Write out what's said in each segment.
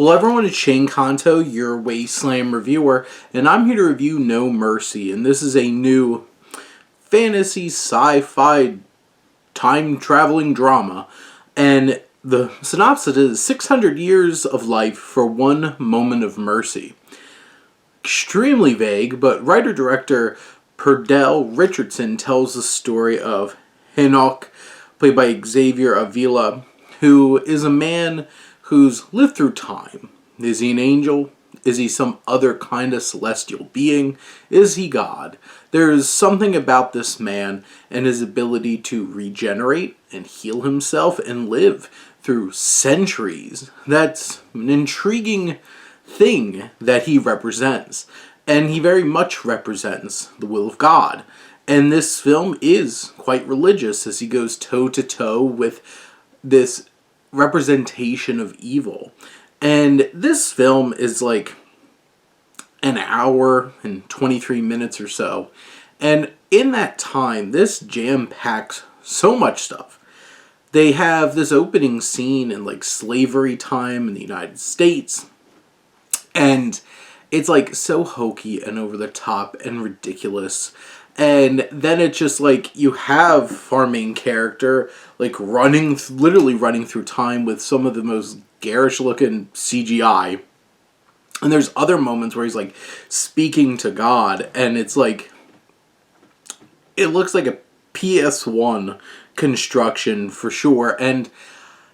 Hello everyone, it's Shane Kanto, your Wasteland reviewer, and I'm here to review No Mercy, and this is a new fantasy sci-fi time-traveling drama, and the synopsis is 600 years of life for one moment of mercy. Extremely vague, but writer-director Perdell Richardson tells the story of Enoch, played by Xavier Avila, who is a man who's lived through time. Is he an angel? Is he some other kind of celestial being? Is he God? There is something about this man and his ability to regenerate and heal himself and live through centuries. That's an intriguing thing that he represents. And he very much represents the will of God. And this film is quite religious as he goes toe-to-toe with this representation of evil. And this film is like an hour and 23 minutes or so. And in that time, this jam-packs so much stuff. They have this opening scene in like slavery time in the United States. And it's like so hokey and over the top and ridiculous. And then it's just like you have our main character like literally running through time with some of the most garish looking CGI. And there's other moments where he's like speaking to God, and it's like it looks like a PS1 construction for sure. And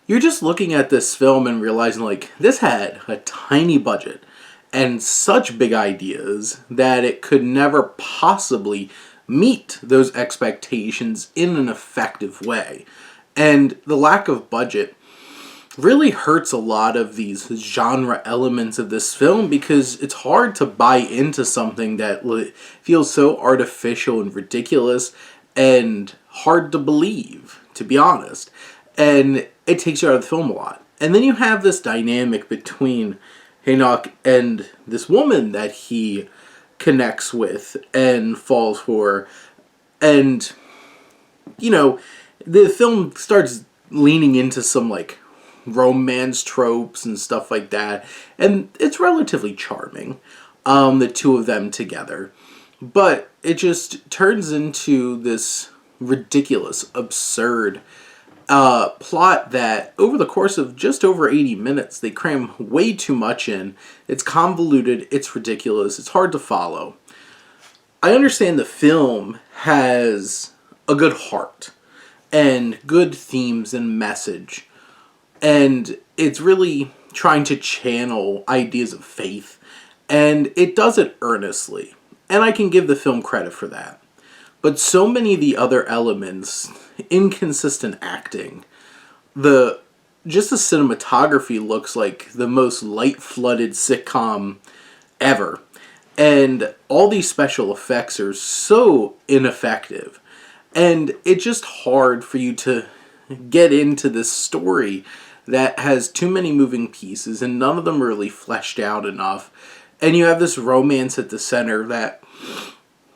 you're just looking at this film and realizing like this had a tiny budget and such big ideas that it could never possibly meet those expectations in an effective way. And the lack of budget really hurts a lot of these genre elements of this film because it's hard to buy into something that feels so artificial and ridiculous and hard to believe, to be honest. And it takes you out of the film a lot. And then you have this dynamic between Enoch and this woman that he connects with and falls for. And, you know, the film starts leaning into some, like, romance tropes and stuff like that. And it's relatively charming, the two of them together. But it just turns into this ridiculous, absurd plot that over the course of just over 80 minutes, they cram way too much in. It's convoluted, it's ridiculous, it's hard to follow. I understand the film has a good heart and good themes and message, and it's really trying to channel ideas of faith, and it does it earnestly, and I can give the film credit for that. But so many of the other elements, inconsistent acting, just the cinematography looks like the most light-flooded sitcom ever. And all these special effects are so ineffective. And it's just hard for you to get into this story that has too many moving pieces and none of them really fleshed out enough. And you have this romance at the center that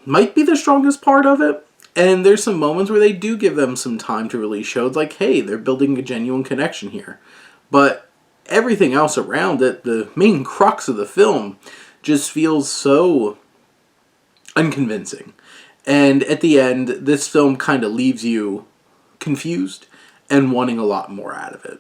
might be the strongest part of it. And there's some moments where they do give them some time to really show, like, hey, they're building a genuine connection here. But everything else around it, the main crux of the film, just feels so unconvincing. And at the end, this film kind of leaves you confused and wanting a lot more out of it.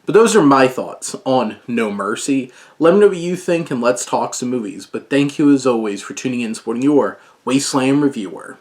But those are my thoughts on No Mercy. Let me know what you think and let's talk some movies. But thank you as always for tuning in and supporting your Wasteland reviewer.